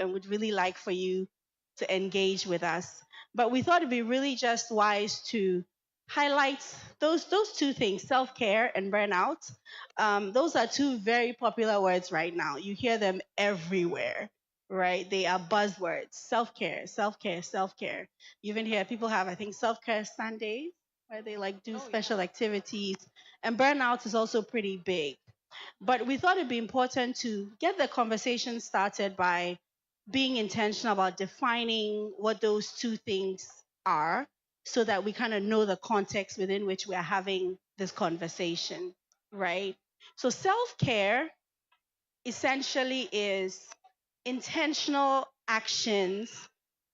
and would really like for you to engage with us. But we thought it'd be really just wise to highlight those two things, self-care and burnout. Those are two very popular words right now. You hear them everywhere, right? They are buzzwords. Self-care, self-care, self-care. You even hear people have, I think, self-care Sundays where they like do special activities. And burnout is also pretty big. But we thought it'd be important to get the conversation started by being intentional about defining what those two things are so that we kind of know the context within which we're having this conversation, right? So self care essentially is intentional actions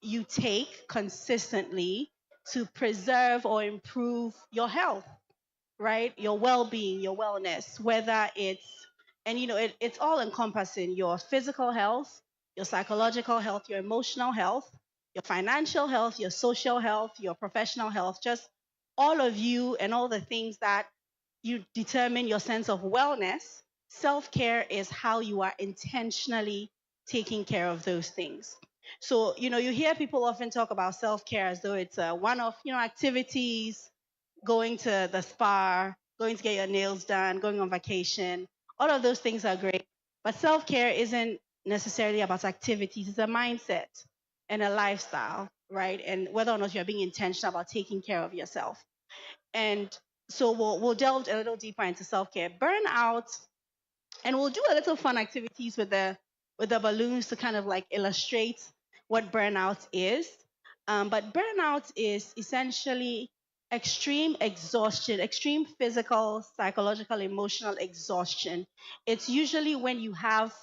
you take consistently to preserve or improve your health, right? Your well-being, your wellness, whether it's and it's all encompassing your physical health, your psychological health, your emotional health, your financial health, your social health, your professional health, just all of you and all the things that you determine your sense of wellness. Self-care is how you are intentionally taking care of those things. So, you hear people often talk about self-care as though it's a one-off, activities, going to the spa, going to get your nails done, going on vacation. All of those things are great. But self care isn't necessarily about activities, it's a mindset and a lifestyle, right? And whether or not you're being intentional about taking care of yourself. And so we'll delve a little deeper into self care. Burnout, and we'll do a little fun activities with the balloons to kind of like illustrate what burnout is. But burnout is essentially extreme exhaustion, extreme physical, psychological, emotional exhaustion. It's usually when you have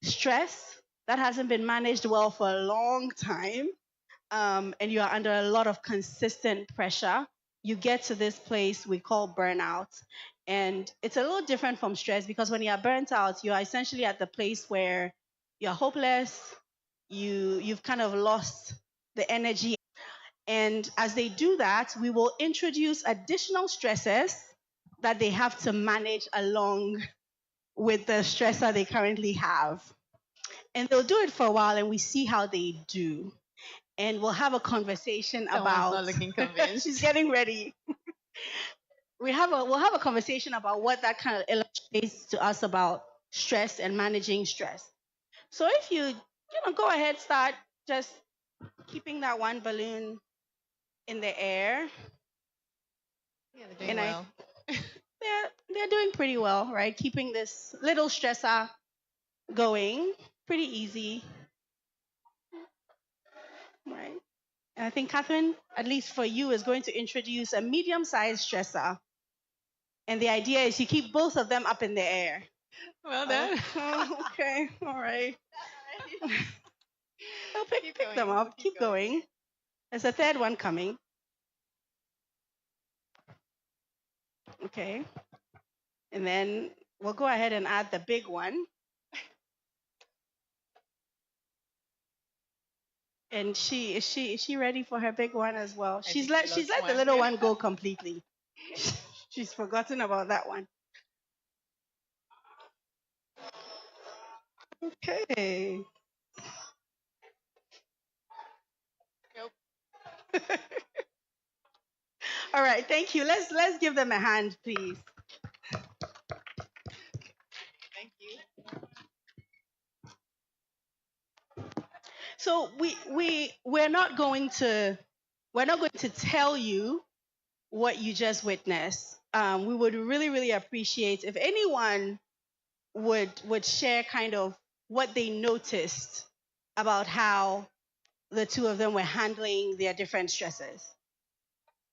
stress that hasn't been managed well for a long time, and you are under a lot of consistent pressure, you get to this place we call burnout. And it's a little different from stress because when you are burnt out, you are essentially at the place where you're hopeless, you've kind of lost the energy. And as they do that, we will introduce additional stresses that they have to manage along with the stressor they currently have. And they'll do it for a while and we see how they do. And we'll have a conversation Someone's about not looking convinced. she's getting ready. We'll have a conversation about what that kind of illustrates to us about stress and managing stress. So if you go ahead, start just keeping that one balloon in the air. Yeah, they're doing And well. they're doing pretty well, right? Keeping this little stressor going, pretty easy, right? And I think Catherine, at least for you, is going to introduce a medium-sized stressor. And the idea is you keep both of them up in the air. Well done. Okay, all right. I'll pick Keep them going, up. keep Keep going. There's a third one coming. Okay. And then we'll go ahead and add the big one. And is she ready for her big one as well? think we She's lost let the one. little one go completely. She's forgotten about that one. Okay. Nope. All right, thank you. Let's give them a hand, please. Thank you. So we're not going to tell you what you just witnessed. We would really really appreciate if anyone would share kind of what they noticed about how the two of them were handling their different stresses.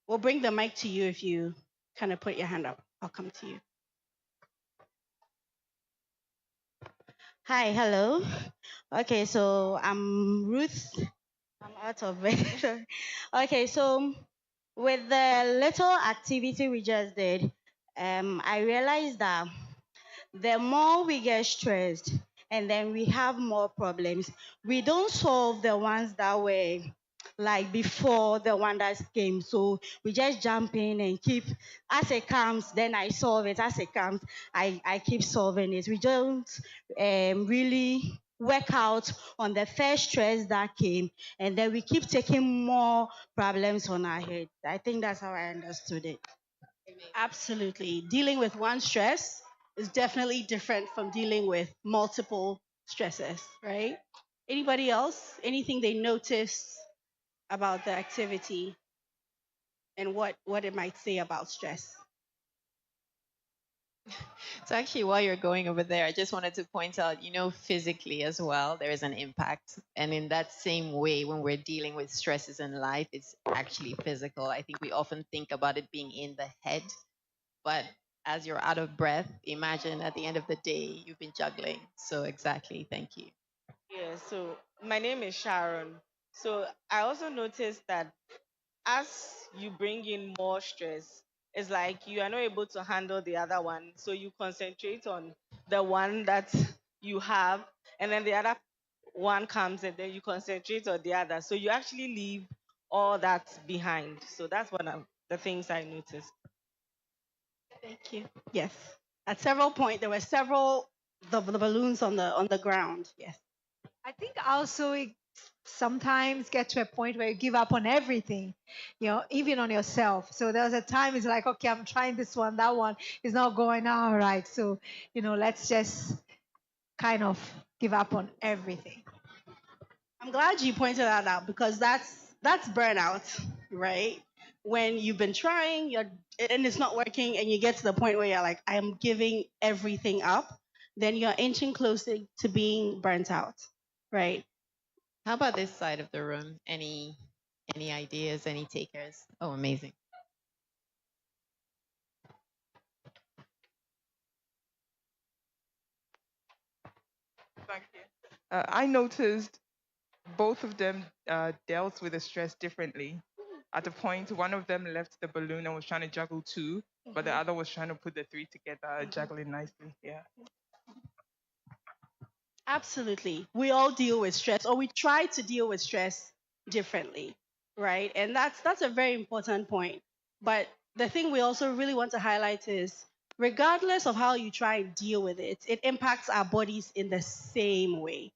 We'll bring the mic to you if you kind of put your hand up. I'll come to you. Hi, hello. Okay, so I'm Ruth. I'm out of bed. Okay, so with the little activity we just did, I realized that the more we get stressed and then we have more problems, we don't solve the ones that were like before the one that came. So we just jump in and keep, as it comes, then I solve it. As it comes, I keep solving it. We don't really work out on the first stress that came, and then we keep taking more problems on our head. I think that's how I understood it. Absolutely. Dealing with one stress is definitely different from dealing with multiple stresses, right? Anybody else? Anything they noticed about the activity and what it might say about stress? So actually, while you're going over there, I just wanted to point out, physically as well, there is an impact. And in that same way, when we're dealing with stresses in life, it's actually physical. I think we often think about it being in the head, but as you're out of breath, imagine at the end of the day, you've been juggling. So exactly, thank you. Yeah, so my name is Sharon. So I also noticed that as you bring in more stress, it's like you are not able to handle the other one. So you concentrate on the one that you have, and then the other one comes, and then you concentrate on the other. So you actually leave all that behind. So that's one of the things I noticed. Thank you. Yes. At several points, there were several the balloons on the ground. Yes. I think also it sometimes get to a point where you give up on everything, even on yourself. So there was a time it's like, okay, I'm trying this one, that one is not going all right. So, let's just kind of give up on everything. I'm glad you pointed that out because that's burnout, right? When you've been trying, you're and it's not working, and you get to the point where you're like, I'm giving everything up, then you're inching closer to being burnt out, right? How about this side of the room? Any ideas, any takers? Oh, amazing. Thank you. I noticed both of them dealt with the stress differently. At a point, one of them left the balloon and was trying to juggle two, but the other was trying to put the three together, juggling nicely. Yeah. Absolutely. We all deal with stress, or we try to deal with stress differently, right? And that's a very important point. But the thing we also really want to highlight is regardless of how you try and deal with it, it impacts our bodies in the same way,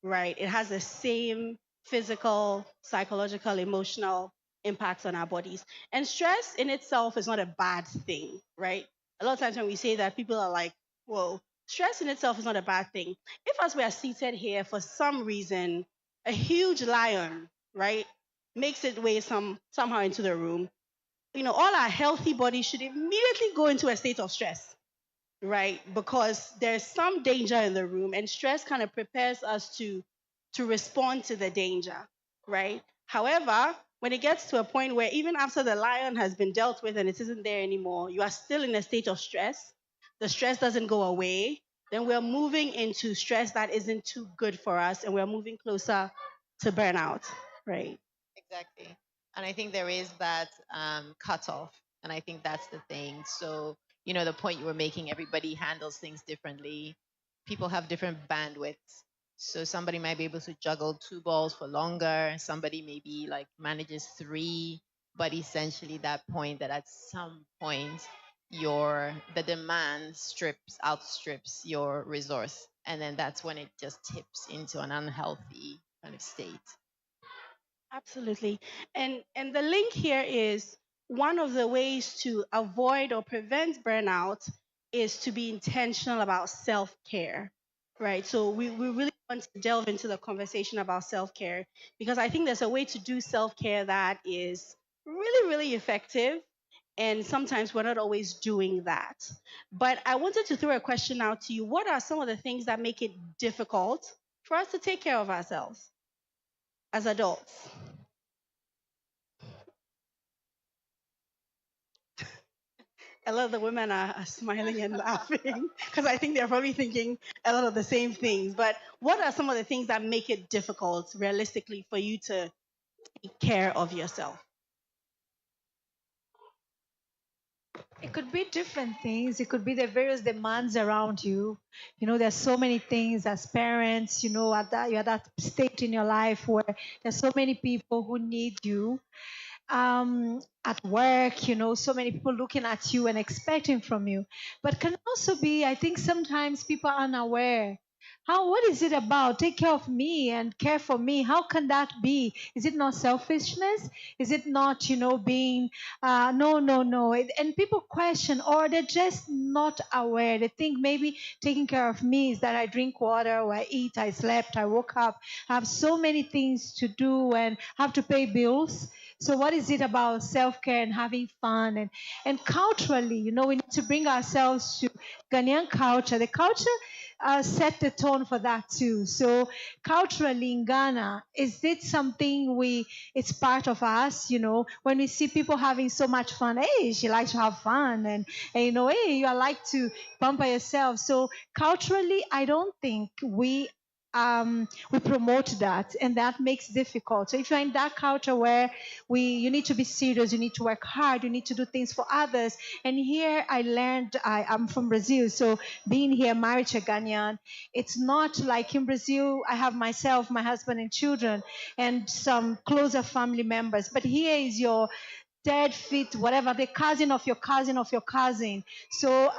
right? It has the same physical, psychological, emotional impacts on our bodies. And stress in itself is not a bad thing, right? A lot of times when we say that, people are like, whoa, stress in itself is not a bad thing. If, as we are seated here, for some reason, a huge lion, right, makes its way somehow into the room, all our healthy bodies should immediately go into a state of stress, right? Because there's some danger in the room, and stress kind of prepares us to respond to the danger, right? However, when it gets to a point where even after the lion has been dealt with and it isn't there anymore, you are still in a state of stress, the stress doesn't go away, then we're moving into stress that isn't too good for us, and we're moving closer to burnout, right? Exactly. And I think there is that cutoff. And I think that's the thing. So, the point you were making, everybody handles things differently. People have different bandwidths. So somebody might be able to juggle two balls for longer. Somebody maybe like manages three. But essentially that point that at some point the demand outstrips your resource. And then that's when it just tips into an unhealthy kind of state. Absolutely. And the link here is one of the ways to avoid or prevent burnout is to be intentional about self-care. Right. So we really want to delve into the conversation about self-care because I think there's a way to do self-care that is really, really effective. And sometimes we're not always doing that. But I wanted to throw a question out to you. What are some of the things that make it difficult for us to take care of ourselves as adults? A lot of the women are smiling and laughing because I think they're probably thinking a lot of the same things. But what are some of the things that make it difficult realistically for you to take care of yourself? It could be different things. It could be the various demands around you. There's so many things as parents, you're at that state in your life where there's so many people who need you. At work, so many people looking at you and expecting from you. But can also be, I think sometimes people are unaware What is it about? Take care of me and care for me. How can that be? Is it not selfishness? Is it not, being, no, no, no. And people question, or they're just not aware. They think maybe taking care of me is that I drink water, or I eat, I slept, I woke up. I have so many things to do and have to pay bills. So what is it about self-care and having fun? And culturally, we need to bring ourselves to Ghanaian culture. The culture set the tone for that too. So culturally in Ghana, is it something it's part of us, when we see people having so much fun, hey, she likes to have fun and hey, you like to pamper yourself. So culturally, I don't think we promote that, and that makes difficult. So if you're in that culture where you need to be serious, you need to work hard, you need to do things for others. And here I learned, I'm from Brazil, so being here married to a Ghanaian, it's not like in Brazil I have myself, my husband and children and some closer family members, but here is your third, fifth, whatever, the cousin of your cousin of your cousin. So,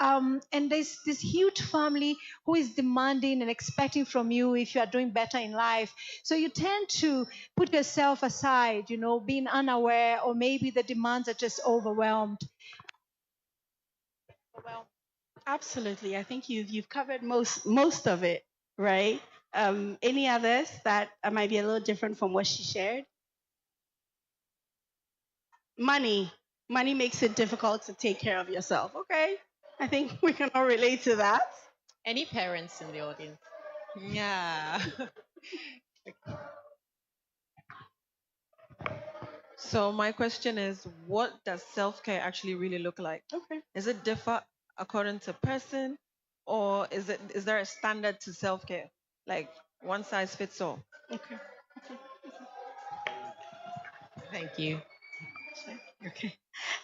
and there's this huge family who is demanding and expecting from you if you are doing better in life. So you tend to put yourself aside, being unaware, or maybe the demands are just overwhelmed. Absolutely. I think you've covered most of it, right? Any others that might be a little different from what she shared? Money. Money makes it difficult to take care of yourself. Okay. I think we can all relate to that. Any parents in the audience? Yeah. So my question is, what does self-care actually really look like? Okay. Is it differ according to person, or is there a standard to self-care? Like one size fits all? Okay. Thank you. Okay.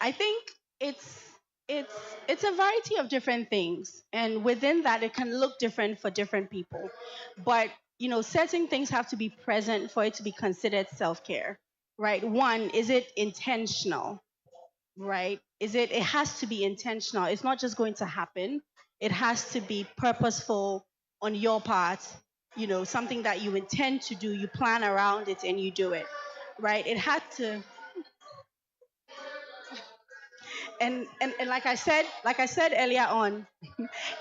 I think it's it's it's a variety of different things, and within that it can look different for different people. But certain things have to be present for it to be considered self-care, right? One, is it intentional, right? It has to be intentional. It's not just going to happen. It has to be purposeful on your part, something that you intend to do, you plan around it and you do it, right? It had to, and like I said earlier on,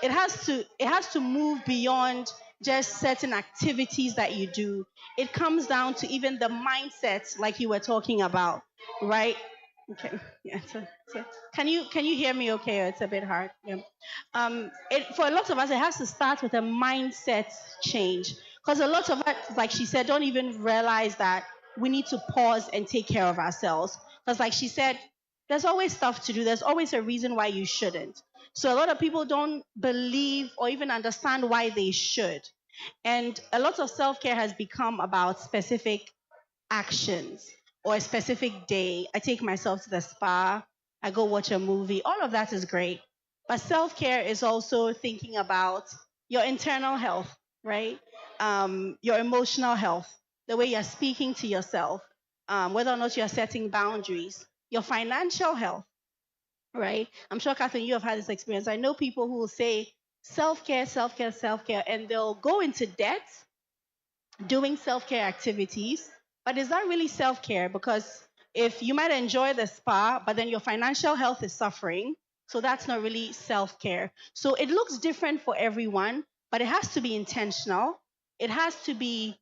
it has to move beyond just certain activities that you do. It comes down to even the mindset, like you were talking about, right? Okay. Yeah. So can you hear me okay, or it's a bit hard? Yeah. For a lot of us, it has to start with a mindset change, because a lot of us, like she said, don't even realize that we need to pause and take care of ourselves. Because like she said, there's always stuff to do. There's always a reason why you shouldn't. So a lot of people don't believe or even understand why they should. And a lot of self-care has become about specific actions or a specific day. I take myself to the spa, I go watch a movie. All of that is great. But self care is also thinking about your internal health, right? Your emotional health, the way you're speaking to yourself, whether or not you're setting boundaries, your financial health, right? I'm sure, Catherine, you have had this experience. I know people who will say self care, self care, self care, and they'll go into debt doing self care activities. But is that really self care? Because if you might enjoy the spa, but then your financial health is suffering, so that's not really self care. So it looks different for everyone, but it has to be intentional. It has to be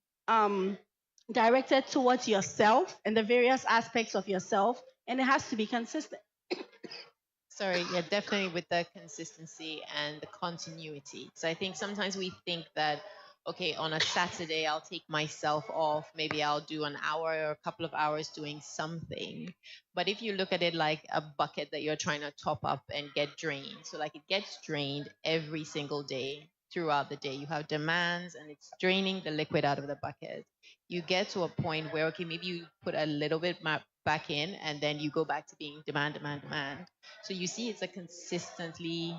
directed towards yourself and the various aspects of yourself, and it has to be consistent. Sorry, yeah, definitely with the consistency and the continuity. So I think sometimes we think that, okay, on a Saturday, I'll take myself off. Maybe I'll do an hour or a couple of hours doing something. But if you look at it like a bucket that you're trying to top up and get drained, so like it gets drained every single day throughout the day. You have demands and it's draining the liquid out of the bucket. You get to a point where, okay, maybe you put a little bit back in and then you go back to being demand, demand, demand. So you see, it's a consistently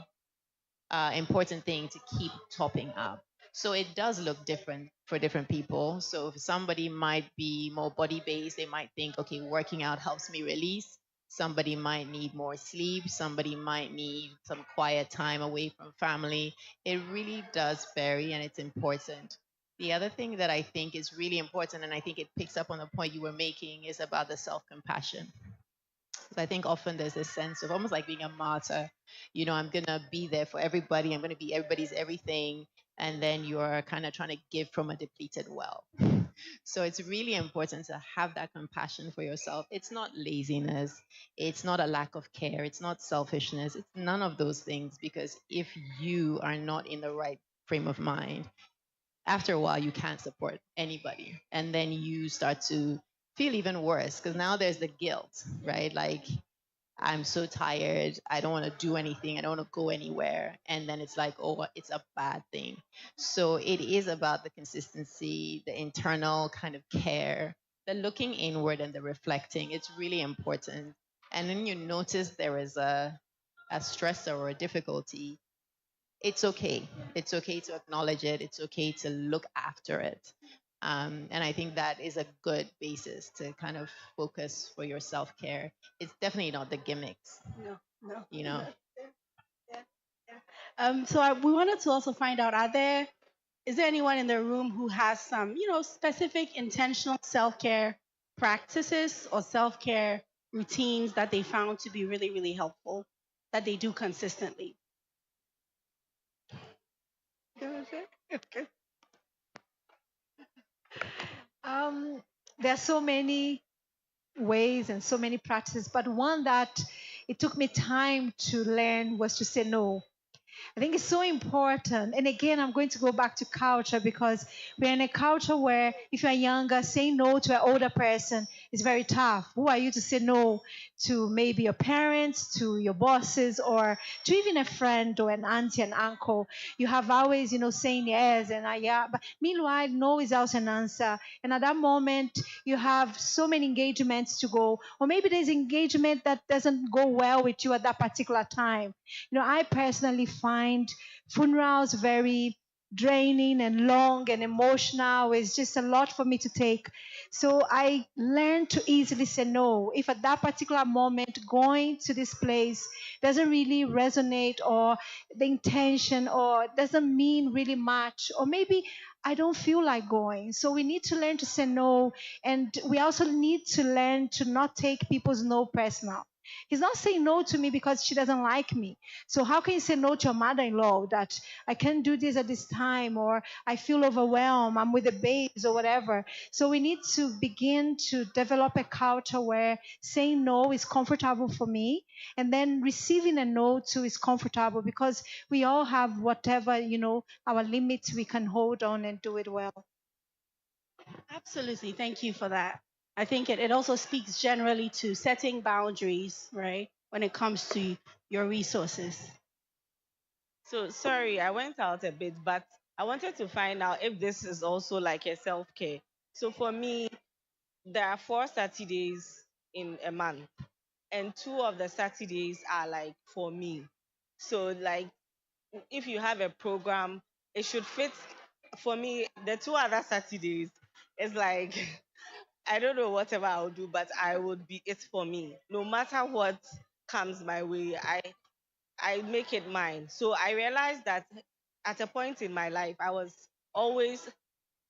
important thing to keep topping up. So it does look different for different people. So if somebody might be more body based, they might think, okay, working out helps me release. Somebody might need more sleep. Somebody might need some quiet time away from family. It really does vary and it's important. The other thing that I think is really important, and I think it picks up on the point you were making, is about the self compassion. So I think often there's this sense of almost like being a martyr. I'm going to be there for everybody. I'm going to be everybody's everything. And then you're kind of trying to give from a depleted well. So it's really important to have that compassion for yourself. It's not laziness. It's not a lack of care. It's not selfishness. It's none of those things, because if you are not in the right frame of mind, after a while you can't support anybody, and then you start to feel even worse because now there's the guilt, right? Like, I'm so tired, I don't want to do anything, I don't want to go anywhere, and then it's like, oh, it's a bad thing. So it is about the consistency, the internal kind of care, the looking inward and the reflecting. It's really important. And then you notice there is a stressor or a difficulty, it's okay. It's okay to acknowledge it. It's okay to look after it. And I think that is a good basis to kind of focus for your self care. It's definitely not the gimmicks, No, no. you know. Yeah, yeah. We wanted to also find out, is there anyone in the room who has some, specific intentional self-care practices or self-care routines that they found to be really, really helpful that they do consistently? Okay. Um, there are so many ways and so many practices, but one that it took me time to learn was to say no. I think it's so important. And again, I'm going to go back to culture because we're in a culture where if you're younger, saying no to an older person is very tough. Who are you to say no to maybe your parents, to your bosses, or to even a friend or an auntie and uncle? You have always, saying yes and yeah. But meanwhile, no is also an answer. And at that moment, you have so many engagements to go, or maybe there's engagement that doesn't go well with you at that particular time. I personally find funerals very draining and long and emotional. It's just a lot for me to take. So I learned to easily say no. If at that particular moment going to this place doesn't really resonate, or the intention, or doesn't mean really much, or maybe I don't feel like going. So we need to learn to say no. And we also need to learn to not take people's no personal. He's not saying no to me because she doesn't like me. So how can you say no to your mother-in-law that I can't do this at this time, or I feel overwhelmed, I'm with the babes or whatever. So we need to begin to develop a culture where saying no is comfortable for me, and then receiving a no too is comfortable, because we all have whatever, our limits we can hold on and do it well. Absolutely. Thank you for that. I think it also speaks generally to setting boundaries, right? When it comes to your resources. So sorry, I went out a bit, but I wanted to find out if this is also like a self care. So for me, there are 4 Saturdays in a month, and 2 of the Saturdays are like for me. So like if you have a program, it should fit. For me, the 2 other Saturdays is like I don't know whatever I'll do, but I would be it's for me. No matter what comes my way, I make it mine. So I realized that at a point in my life, I was always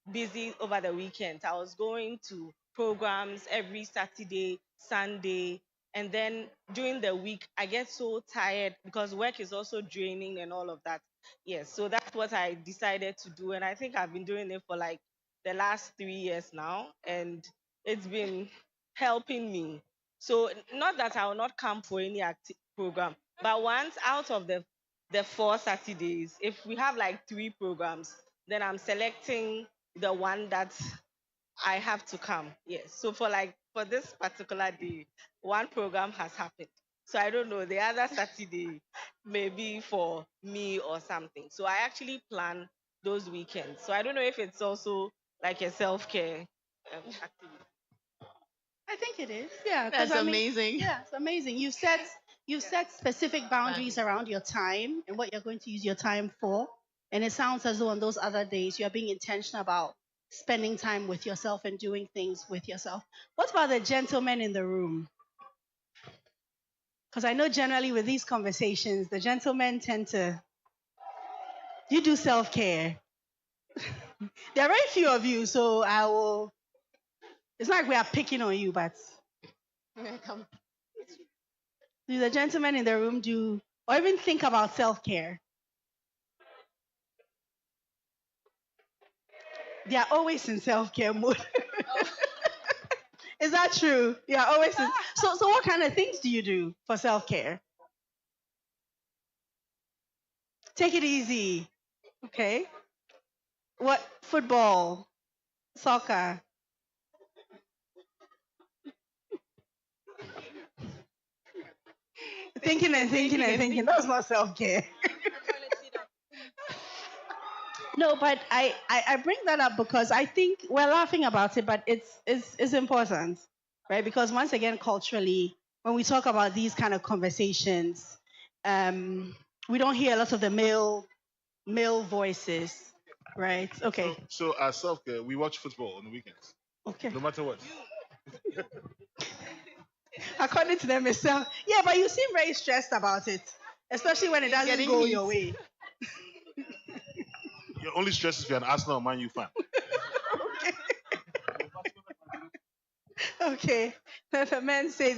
busy over the weekend. I was going to programs every Saturday, Sunday, and then during the week, I get so tired because work is also draining and all of that. Yes, so that's what I decided to do. And I think I've been doing it for like the last 3 years now, and it's been helping me. So, not that I will not come for any program, but once out of the 4 Saturdays, if we have like 3 programs, then I'm selecting the one that I have to come. Yes. So for this particular day, one program has happened. So I don't know. The other Saturday maybe for me or something. So I actually plan those weekends. So I don't know if it's also like a self care activity. I think it is. Yeah, because That's I mean, amazing. yeah, it's amazing. You've set specific boundaries around your time and what you're going to use your time for. And it sounds as though on those other days you're being intentional about spending time with yourself and doing things with yourself. What about the gentlemen in the room? Because I know generally with these conversations, the gentlemen tend to, you do self care. There are very few of you, so I will, it's not like we are picking on you, but Come. do the gentlemen in the room do, or even think about self care? They are always in self care mode. Is that true? Yeah, always in. So what kind of things do you do for self care? Take it easy. Okay. What football, soccer, thinking and thinking and thinking. That's not self care. No, but I bring that up because I think we're laughing about it, but it's important, right? Because once again, culturally, when we talk about these kind of conversations, um, we don't hear a lot of the male voices, right? Okay, So as self care, we watch football on the weekends, okay. no matter what. According to them, itself, yeah, but you seem very stressed about it, especially when it doesn't Getting go heat. your way. Your only stress is if you're an Arsenal or Man U fan. Okay. The men say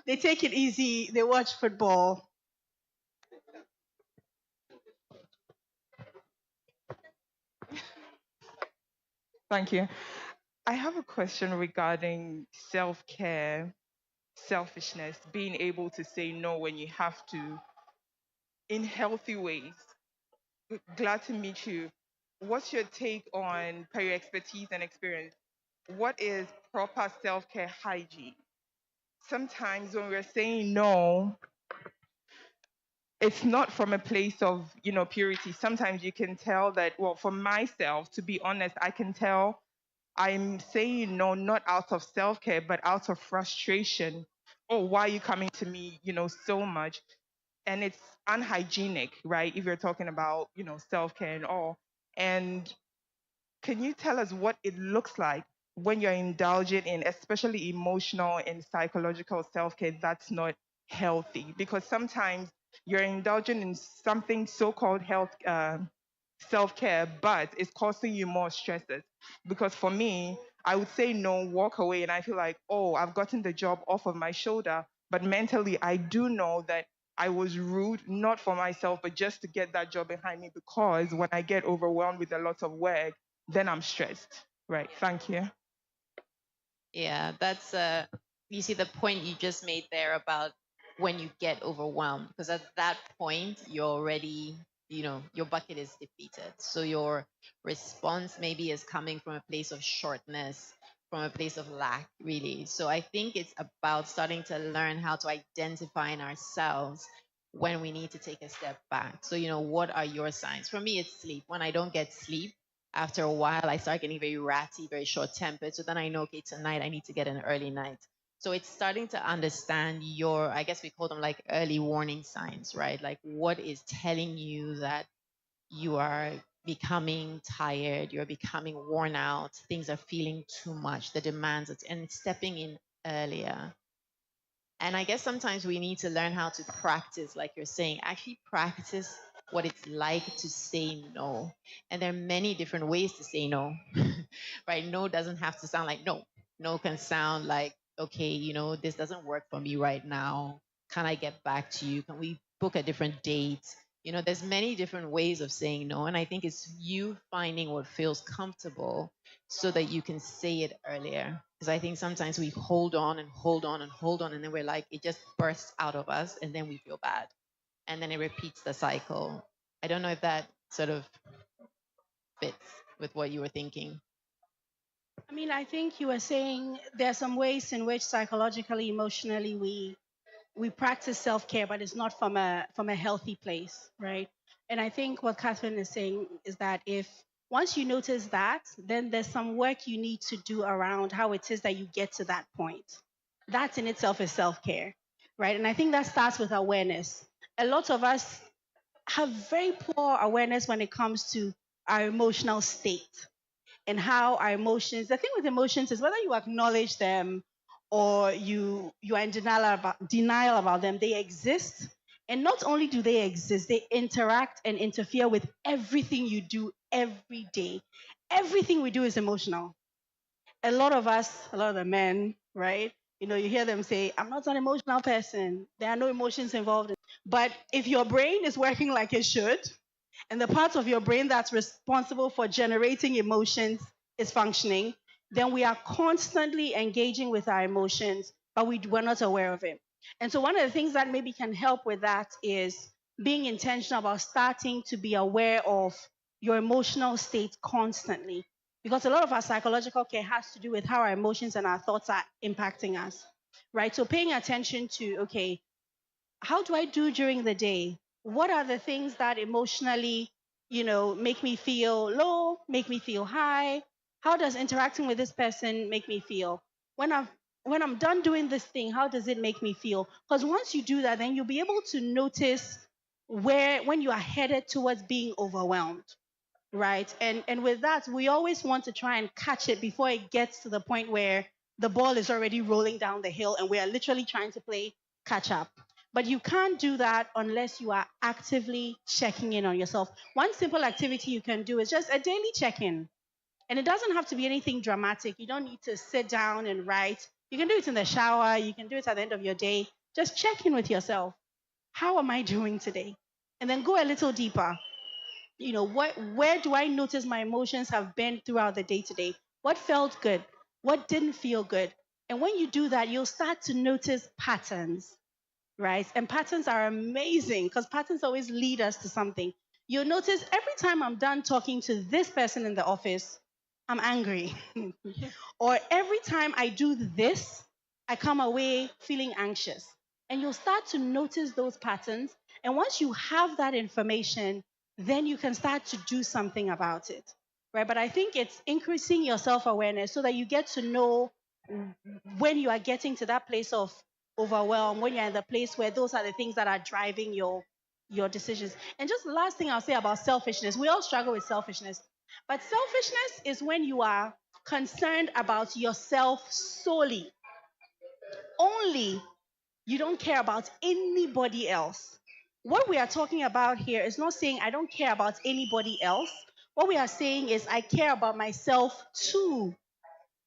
they take it easy, they watch football. Thank you. I have a question regarding self care, selfishness, being able to say no when you have to in healthy ways. Glad to meet you. What's your take on, per your expertise and experience, what is proper self care hygiene? Sometimes when we're saying no, it's not from a place of, purity. Sometimes you can tell that, well, for myself, to be honest, I can tell I'm saying no, not out of self care, but out of frustration. Oh, why are you coming to me, so much? And it's unhygienic, right? If you're talking about, self care and all. And can you tell us what it looks like when you're indulging in, especially emotional and psychological self care that's not healthy? Because sometimes you're indulging in something so called health self care, but it's causing you more stresses. Because for me, I would say no, walk away, and I feel like, oh, I've gotten the job off of my shoulder. But mentally, I do know that I was rude, not for myself, but just to get that job behind me. Because when I get overwhelmed with a lot of work, then I'm stressed. Right. Thank you. Yeah, that's you see the point you just made there about when you get overwhelmed, because at that point you're already, your bucket is depleted. So your response maybe is coming from a place of shortness, from a place of lack, really. So I think it's about starting to learn how to identify in ourselves when we need to take a step back. So, what are your signs? For me, it's sleep. When I don't get sleep, after a while, I start getting very ratty, very short tempered. So then I know, okay, tonight I need to get an early night. So it's starting to understand your, I guess we call them like early warning signs, right? Like what is telling you that you are becoming tired, you're becoming worn out, things are feeling too much, the demands, and stepping in earlier. And I guess sometimes we need to learn how to practice, like you're saying, actually practice what it's like to say no. And there are many different ways to say no, right? No doesn't have to sound like no. No can sound like, okay, this doesn't work for me right now. Can I get back to you? Can we book a different date? There's many different ways of saying no. And I think it's you finding what feels comfortable so that you can say it earlier. Because I think sometimes we hold on and hold on and hold on, and then we're like, it just bursts out of us, and then we feel bad. And then it repeats the cycle. I don't know if that sort of fits with what you were thinking. I mean, I think you were saying there are some ways in which psychologically, emotionally we practice self-care, but it's not from a healthy place, right? And I think what Catherine is saying is that if once you notice that, then there's some work you need to do around how it is that you get to that point. That in itself is self-care, right? And I think that starts with awareness. A lot of us have very poor awareness when it comes to our emotional state and how our emotions, the thing with emotions is whether you acknowledge them or you are in denial about them. They exist. And not only do they exist, they interact and interfere with everything you do every day. Everything we do is emotional. A lot of us, a lot of the men, right? You hear them say, I'm not an emotional person. There are no emotions involved. But if your brain is working like it should, and the part of your brain that's responsible for generating emotions is functioning, then we are constantly engaging with our emotions, but we're not aware of it. And so, one of the things that maybe can help with that is being intentional about starting to be aware of your emotional state constantly. Because a lot of our psychological care has to do with how our emotions and our thoughts are impacting us, right? So, paying attention to, okay, how do I do during the day? What are the things that emotionally, make me feel low, make me feel high? How does interacting with this person make me feel? When I'm when I'm done doing this thing, how does it make me feel? Because once you do that, then you'll be able to notice when you are headed towards being overwhelmed, right? And with that, we always want to try and catch it before it gets to the point where the ball is already rolling down the hill and we are literally trying to play catch up. But you can't do that unless you are actively checking in on yourself. One simple activity you can do is just a daily check-in. And it doesn't have to be anything dramatic. You don't need to sit down and write. You can do it in the shower, you can do it at the end of your day. Just check in with yourself. How am I doing today? And then go a little deeper. Where do I notice my emotions have been throughout the day today? What felt good? What didn't feel good? And when you do that, you'll start to notice patterns, right? And patterns are amazing because patterns always lead us to something. You'll notice every time I'm done talking to this person in the office, I'm angry. Or every time I do this, I come away feeling anxious. And you'll start to notice those patterns. And once you have that information, then you can start to do something about it. Right? But I think it's increasing your self awareness so that you get to know when you are getting to that place of overwhelm, when you're in the place where those are the things that are driving your decisions. And just the last thing I'll say about selfishness, we all struggle with selfishness. But selfishness is when you are concerned about yourself solely. Only you don't care about anybody else. What we are talking about here is not saying I don't care about anybody else. What we are saying is I care about myself too,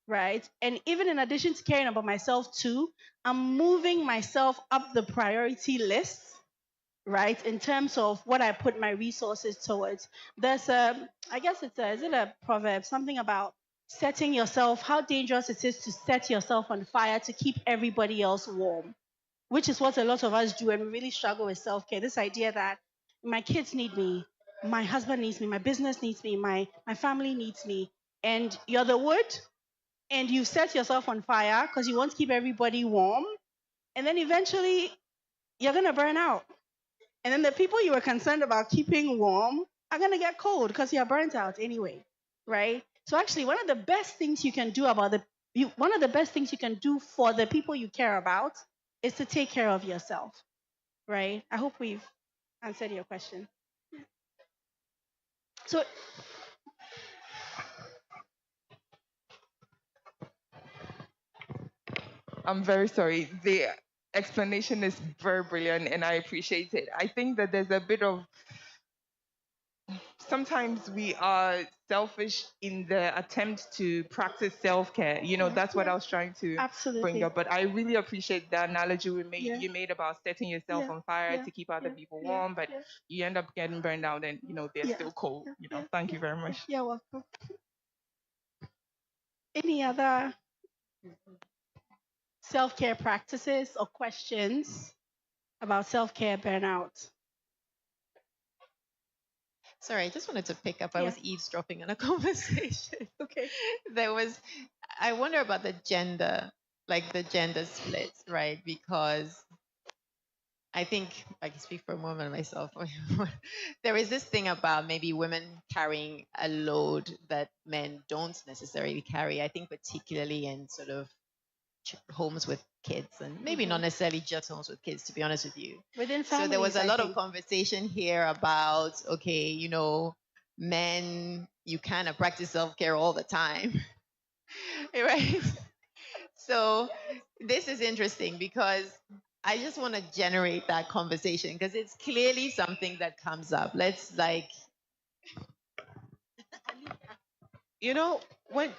right? And even in addition to caring about myself too, I'm moving myself up the priority list, right? In terms of what I put my resources towards. There's I guess is it a proverb? Something about setting yourself, how dangerous it is to set yourself on fire to keep everybody else warm, which is what a lot of us do, and we really struggle with self care. This idea that my kids need me, my husband needs me, my business needs me, my family needs me, and you're the wood, and you set yourself on fire because you want to keep everybody warm, and then eventually you're gonna burn out. And then the people you were concerned about keeping warm are gonna get cold because you're burnt out anyway, right? So actually, one of the best things you can do for the people you care about is to take care of yourself, right? I hope we've answered your question. So I'm very sorry. The explanation is very brilliant and I appreciate it. I think that there's a bit of sometimes we are selfish in the attempt to practice self-care. That's what I was trying to bring absolutely, up. But I really appreciate the analogy yeah, you made about setting yourself yeah, on fire yeah, to keep other yeah, people yeah, warm, but yeah, you end up getting burned out and they're yeah, still cold. yeah, yeah, Thank yeah. you very much. You're welcome. Any other self-care practices or questions about self-care burnout? Sorry, I just wanted to pick up. I Yeah. was eavesdropping on a conversation. Okay. There was, I wonder about the gender, like the gender splits, right? Because I think I can speak for a moment myself. There is this thing about maybe women carrying a load that men don't necessarily carry. I think particularly in sort of homes with kids, and maybe not necessarily just homes with kids, to be honest with you. Within So there was families, a I lot of think. conversation here about, okay, men, you kind of practice self care all the time, right? So this is interesting because I just want to generate that conversation because it's clearly something that comes up. Let's like, You know, when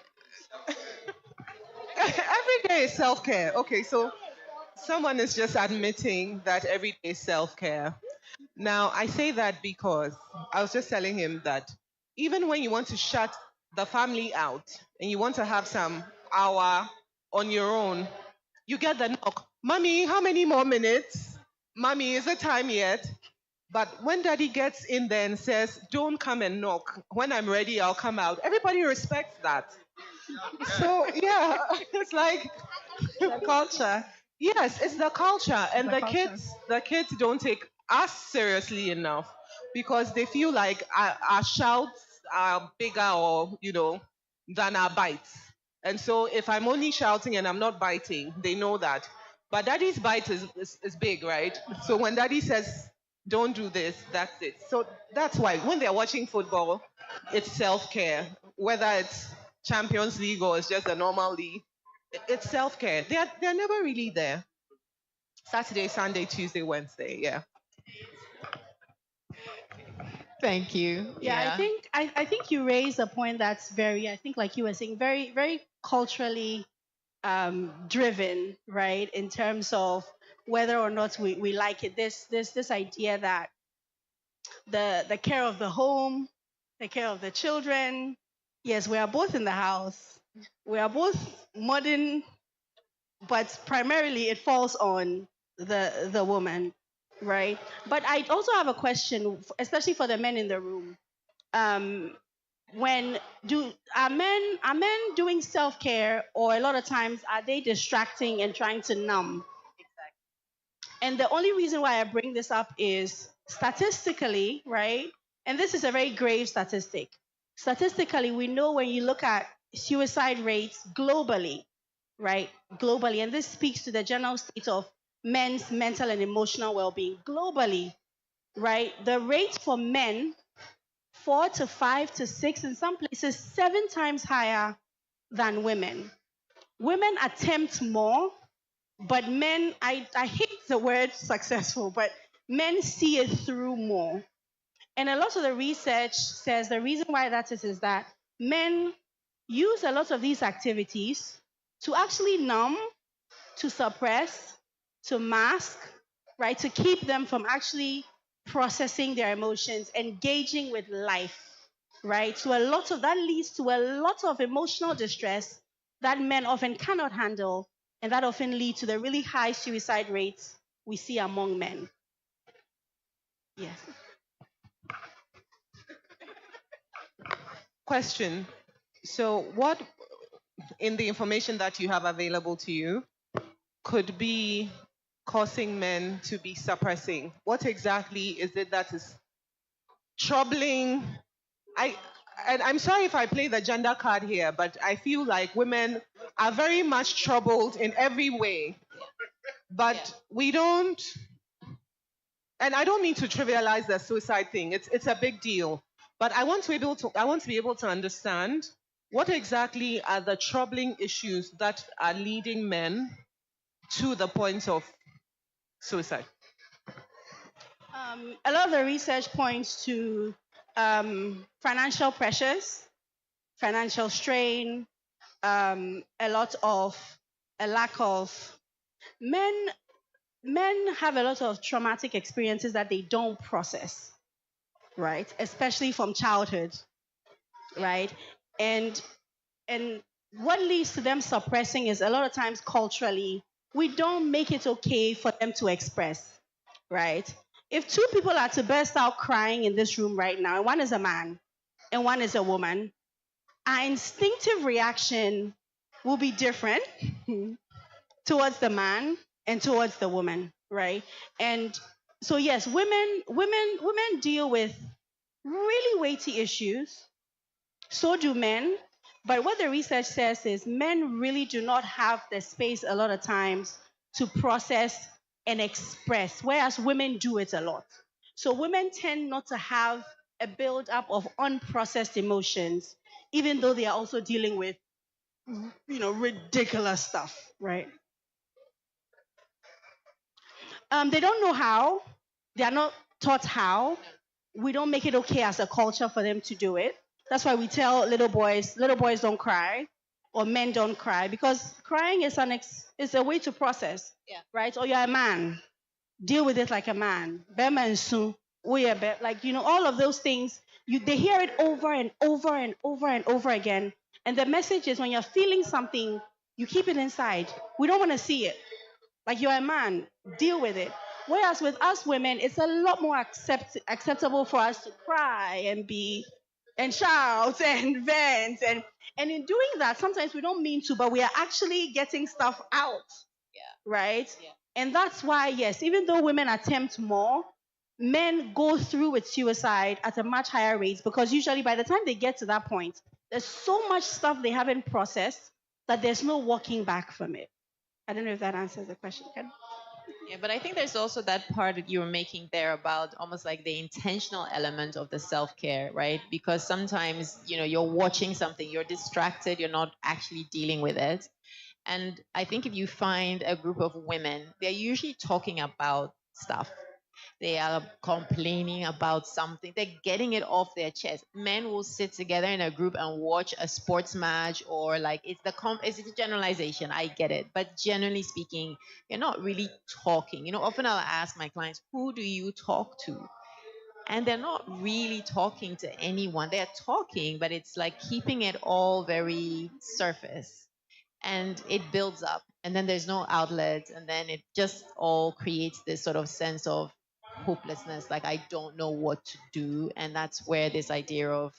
every day is self care. Okay, so someone is just admitting that every day is self care. Now, I say that because I was just telling him that even when you want to shut the family out and you want to have some hour on your own, you get the knock. Mommy, how many more minutes? Mommy, is it time yet? But when daddy gets in there and says, don't come and knock, when I'm ready, I'll come out, everybody respects that. So, yeah, it's like, The culture. yes, it's the culture, and The culture. the kids don't take us seriously enough because they feel like our shouts are bigger or than our bites. And so if I'm only shouting and I'm not biting, they know that. But daddy's bite is big, right? So when daddy says don't do this, that's it. So that's why when they're watching football, it's self-care. Whether it's Champions League or it's just a normal league, it's self-care. They're never really there. Saturday, Sunday, Tuesday, Wednesday. Yeah. thank you. Yeah, I Yeah. think I think you raised a point that's very, I think like you were saying, very, very culturally driven, right? In terms of whether or not we like it. This idea that the care of the home, the care of the children. Yes, we are both in the house. We are both modern, but primarily it falls on the woman, right? But I also have a question, especially for the men in the room. Um, when do are men doing self care, or a lot of times are they distracting and trying to numb? And the only reason why I bring this up is statistically, right? And this is a very grave statistic. Statistically, we know when you look at suicide rates globally, right? Globally, and this speaks to the general state of men's mental and emotional well being globally, right? The rate for men, 4 to 5 to 6, in some places, 7 times higher than women. Women attempt more, but men, I hate the word successful, but men see it through more. And a lot of the research says the reason why that is that men use a lot of these activities to actually numb, to suppress, to mask, right? To keep them from actually processing their emotions, engaging with life, right? So a lot of that leads to a lot of emotional distress that men often cannot handle, and that often leads to the really high suicide rates we see among men. Yes. Question. So, what in the information that you have available to you could be causing men to be suppressing? What exactly is it that is troubling? I and I'm sorry if I play the gender card here, but I feel like women are very much troubled in every way. But we don't, and I don't mean to trivialize the suicide thing. It's a big deal. But I want to be able to understand what exactly are the troubling issues that are leading men to the point of suicide. A lot of the research points to financial pressures, financial strain, a lot of a lack of men. Men have a lot of traumatic experiences that they don't process, right? Especially from childhood, right? And and what leads to them suppressing is a lot of times culturally, we don't make it okay for them to express, right? If two people are to burst out crying in this room right now, and one is a man and one is a woman, our instinctive reaction will be different towards the man and towards the woman, right? And so yes, women deal with really weighty issues. So do men. But what the research says is men really do not have the space a lot of times to process and express, whereas women do it a lot. So women tend not to have a build-up of unprocessed emotions, even though they are also dealing with ridiculous stuff, right? They don't know how. They are not taught how. We don't make it okay as a culture for them to do it. That's why we tell little boys don't cry, or men don't cry, because crying is a way to process, Yeah. right? Or you're a man, deal with it like a man. Bema and soon, like all of those things. They hear it over and over and over and over again. And the message is, when you're feeling something, you keep it inside. We don't want to see it. Like, you're a man, deal with it. Whereas with us women, it's a lot more acceptable for us to cry and be and shout and vent, and in doing that, sometimes we don't mean to, but we are actually getting stuff out, right? Yeah. And that's why, yes, even though women attempt more, men go through with suicide at a much higher rate, because usually by the time they get to that point, there's so much stuff they haven't processed that there's no walking back from it. I don't know if that answers the question. Yeah, but I think there's also that part that you were making there about almost like the intentional element of the self care, right? Because sometimes, you're watching something, you're distracted, you're not actually dealing with it. And I think if you find a group of women, they're usually talking about stuff. They are complaining about something. They're getting it off their chest. Men will sit together in a group and watch a sports match, or like it's a generalization. I get it, but generally speaking, you're not really talking. Often I'll ask my clients, "Who do you talk to?" And they're not really talking to anyone. They're talking, but it's like keeping it all very surface, and it builds up, and then there's no outlet, and then it just all creates this sort of sense of hopelessness, like I don't know what to do. And that's where this idea of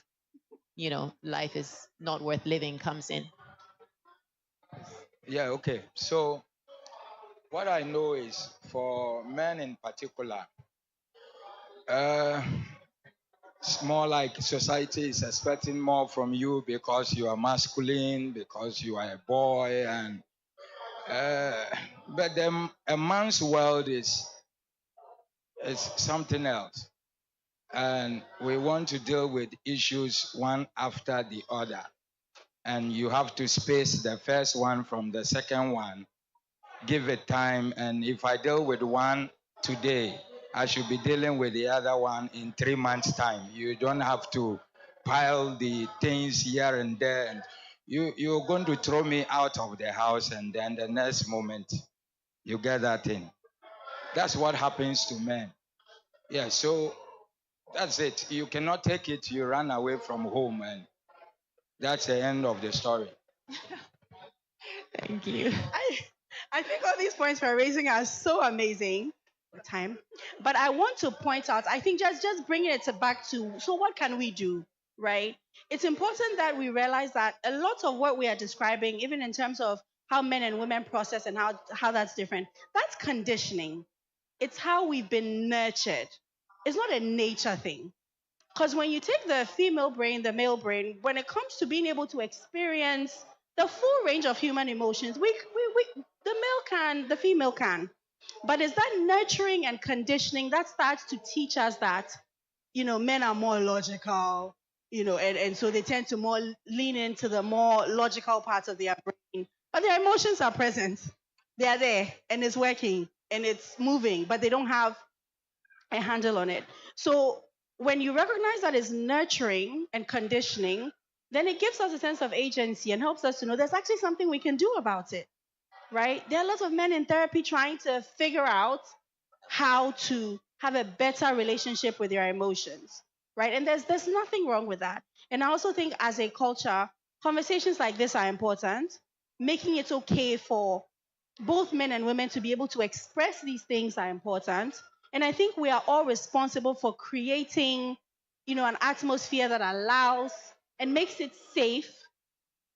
life is not worth living comes in. Yeah, okay. So what I know is, for men in particular, uh, it's more like society is expecting more from you because you are masculine, because you are a boy, and uh, but then a man's world is something else, and we want to deal with issues one after the other, and you have to space the first one from the second one, give it time. And if I deal with one today, I should be dealing with the other one in 3 months' time. You don't have to pile the things here and there. And you're going to throw me out of the house, and then the next moment you get that thing. That's what happens to men. Yeah, so that's it. You cannot take it, you run away from home, and that's the end of the story. Thank you. I, I think all these points we're raising are so amazing. The time, but I want to point out. I think just bringing it back to, so what can we do, right? It's important that we realize that a lot of what we are describing, even in terms of how men and women process and how that's different, that's conditioning. It's how we've been nurtured. It's not a nature thing. Because when you take the female brain, the male brain, when it comes to being able to experience the full range of human emotions, the male can, the female can. But it's that nurturing and conditioning that starts to teach us that, men are more logical, and so they tend to more lean into the more logical parts of their brain. But their emotions are present. They are there, and it's working and it's moving, but they don't have a handle on it. So when you recognize that it's nurturing and conditioning, then it gives us a sense of agency and helps us to know there's actually something we can do about it, right? There are lots of men in therapy trying to figure out how to have a better relationship with their emotions, right? And there's nothing wrong with that. And I also think, as a culture, conversations like this are important. Making it okay for both men and women to be able to express these things are important. And I think we are all responsible for creating, an atmosphere that allows and makes it safe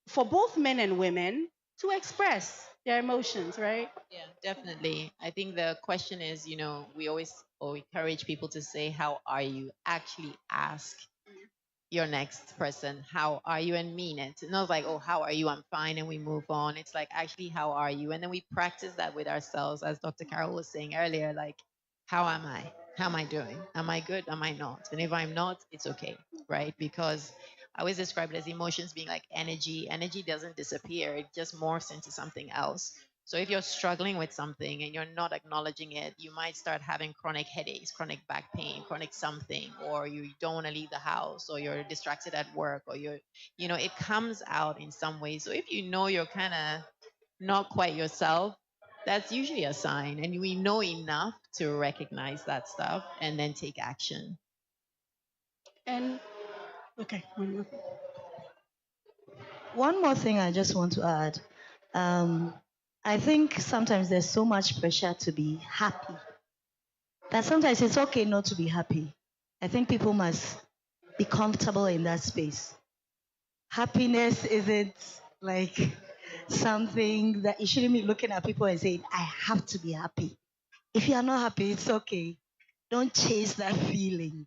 for both men and women to express their emotions, right? Yeah, definitely. I think the question is, we always or encourage people to say, "How are you?" Actually ask your next person, "How are you?" and mean it. Not like, "Oh, how are you? I'm fine," and we move on. It's like, actually, "How are you?" And then we practice that with ourselves, as Dr. Carol was saying earlier, like, "How am I? How am I doing? Am I good? Am I not?" And if I'm not, it's okay, right? Because I always describe it as emotions being like energy. Energy doesn't disappear, it just morphs into something else. So if you're struggling with something and you're not acknowledging it, you might start having chronic headaches, chronic back pain, chronic something, or you don't want to leave the house, or you're distracted at work, or it comes out in some way. So if you know you're kind of not quite yourself, that's usually a sign. And we know enough to recognize that stuff and then take action. And okay, One more thing I just want to add. Um, I think sometimes there's so much pressure to be happy that sometimes it's okay not to be happy. I think people must be comfortable in that space. Happiness isn't like something that you shouldn't be looking at people and saying, I have to be happy. If you are not happy, it's okay. Don't chase that feeling.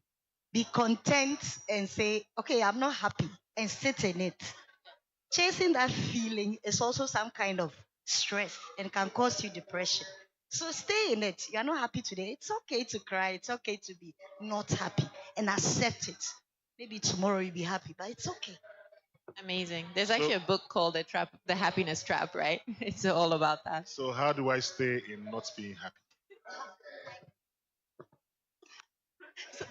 Be content and say, okay, I'm not happy, and sit in it. Chasing that feeling is also some kind of stress and can cause you depression. So stay in it. You're not happy today. It's okay to cry. It's okay to be not happy and accept it. Maybe tomorrow you'll be happy, but it's okay. Amazing. There's So, actually a book called The Happiness Trap, right? It's all about that. so how do I stay in not being happy?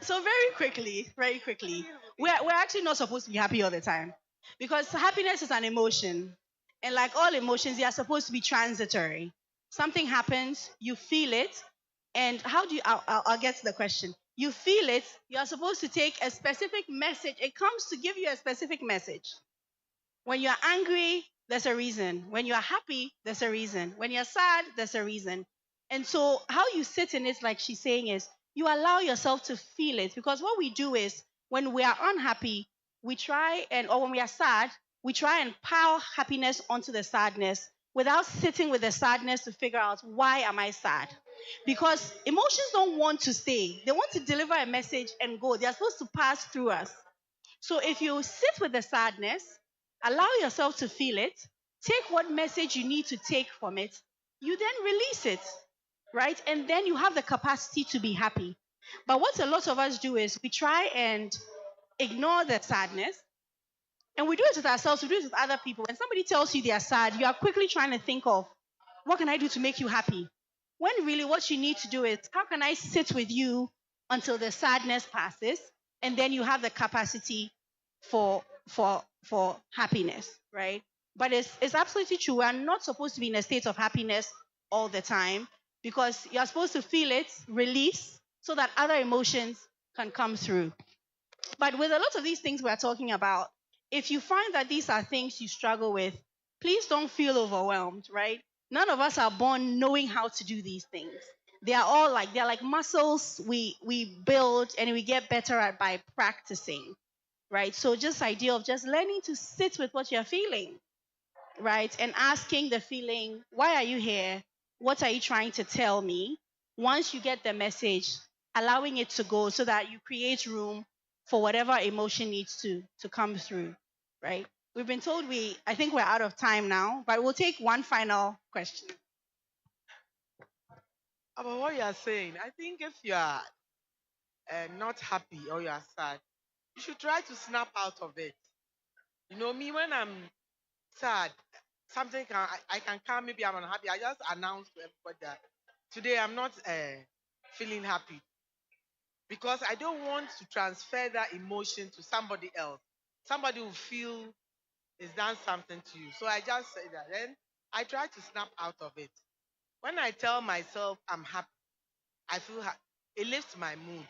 so very quickly, we're actually not supposed to be happy all the time because happiness is an emotion. And like all emotions, they are supposed to be transitory. Something happens, you feel it. And how do you, I'll get to the question. You feel it, you are supposed to take a specific message. It comes to give you a specific message. When you're angry, there's a reason. When you're happy, there's a reason. When you're sad, there's a reason. And so, how you sit in it, like she's saying, is you allow yourself to feel it. Because what we do is, when we are unhappy, or when we are sad, we try and pile happiness onto the sadness without sitting with the sadness to figure out why am I sad. Because emotions don't want to stay, they want to deliver a message and go. They are supposed to pass through us. So if you sit with the sadness, allow yourself to feel it, take what message you need to take from it, you then release it, right? And then you have the capacity to be happy. But what a lot of us do is we try and ignore the sadness, and we do it with ourselves, we do it with other people. When somebody tells you they are sad, you are quickly trying to think of, what can I do to make you happy? When really what you need to do is, how can I sit with you until the sadness passes? And then you have the capacity for happiness, right? But it's absolutely true. We are not supposed to be in a state of happiness all the time because you're supposed to feel it, release, so that other emotions can come through. But with a lot of these things we're talking about, if you find that these are things you struggle with, please don't feel overwhelmed, right? None of us are born knowing how to do these things. They're like muscles we build and we get better at by practicing, right? So just idea of just learning to sit with what you're feeling, right? And asking the feeling, why are you here? What are you trying to tell me? Once you get the message, allowing it to go so that you create room for whatever emotion needs to come through, right? We've been told I think we're out of time now, but we'll take one final question. About what you are saying, I think if you are not happy or you are sad, you should try to snap out of it. You know me, when I'm sad, I can come. Maybe I'm unhappy. I just announce to everybody that today I'm not feeling happy because I don't want to transfer that emotion to somebody else. Somebody will feel it's done something to you. So I just say that. Then I try to snap out of it. When I tell myself I'm happy, I feel it lifts my mood.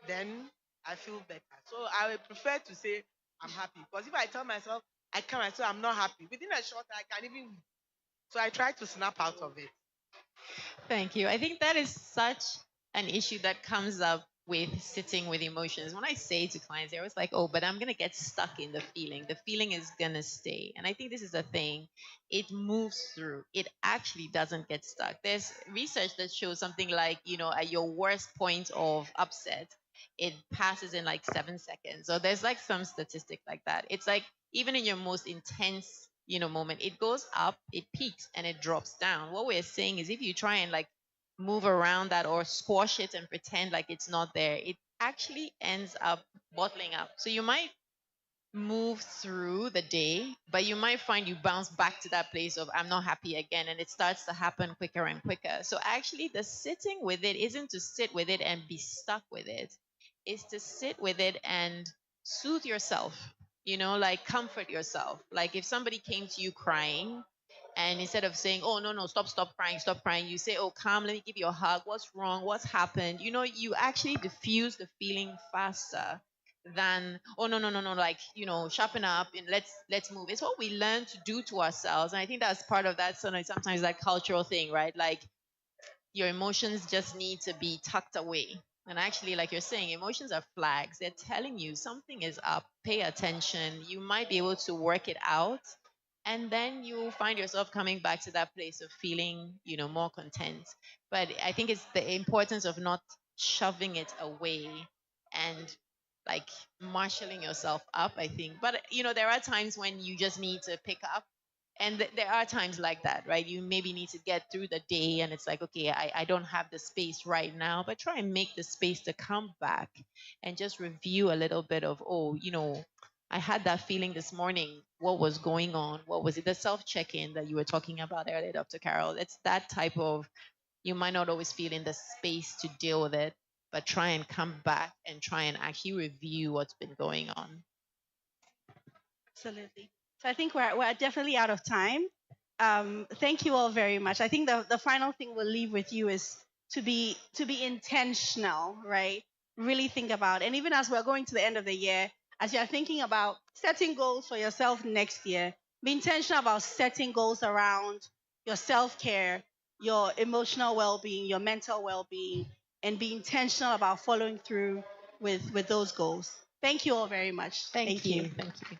Then I feel better. So I would prefer to say I'm happy because if I tell myself I say I'm not happy, within a short time I can even. So I try to snap out of it. Thank you. I think that is such an issue that comes up with sitting with emotions. When I say to clients, they're always like, oh, but I'm going to get stuck in the feeling. The feeling is going to stay. And I think this is the thing. It moves through. It actually doesn't get stuck. There's research that shows something like, at your worst point of upset, it passes in like 7 seconds. So there's like some statistic like that. It's like even in your most intense moment, it goes up, it peaks, and it drops down. What we're saying is if you try and like move around that or squash it and pretend like it's not there, it actually ends up bottling up. So you might move through the day, but you might find you bounce back to that place of I'm not happy again, and it starts to happen quicker and quicker. So actually, the sitting with it isn't to sit with it and be stuck with it, it's to sit with it and soothe yourself, like comfort yourself. Like if somebody came to you crying, and instead of saying, oh, no, no, stop crying, you say, oh, come, let me give you a hug. What's wrong? What's happened? You actually diffuse the feeling faster than, oh, no, no, no, no, like, sharpen up and let's move. It's what we learn to do to ourselves. And I think that's part of that, sometimes that cultural thing, right? Like your emotions just need to be tucked away. And actually, like you're saying, emotions are flags. They're telling you something is up. Pay attention. You might be able to work it out. And then you find yourself coming back to that place of feeling, more content. But I think it's the importance of not shoving it away and like marshaling yourself up, I think. But, there are times when you just need to pick up, and there are times like that, right? You maybe need to get through the day and it's like, okay, I don't have the space right now, but try and make the space to come back and just review a little bit of, oh, I had that feeling this morning. What was going on? What was it? The self check-in that you were talking about earlier, Dr. Carol. It's that type of, you might not always feel in the space to deal with it, but try and come back and try and actually review what's been going on. Absolutely. So I think we're definitely out of time. Thank you all very much. I think the final thing we'll leave with you is to be intentional, right? Really think about, and even as we're going to the end of the year, as you're thinking about setting goals for yourself next year, be intentional about setting goals around your self care, your emotional well being, your mental well being, and be intentional about following through with those goals. Thank you all very much. Thank Thank you. you. Thank you.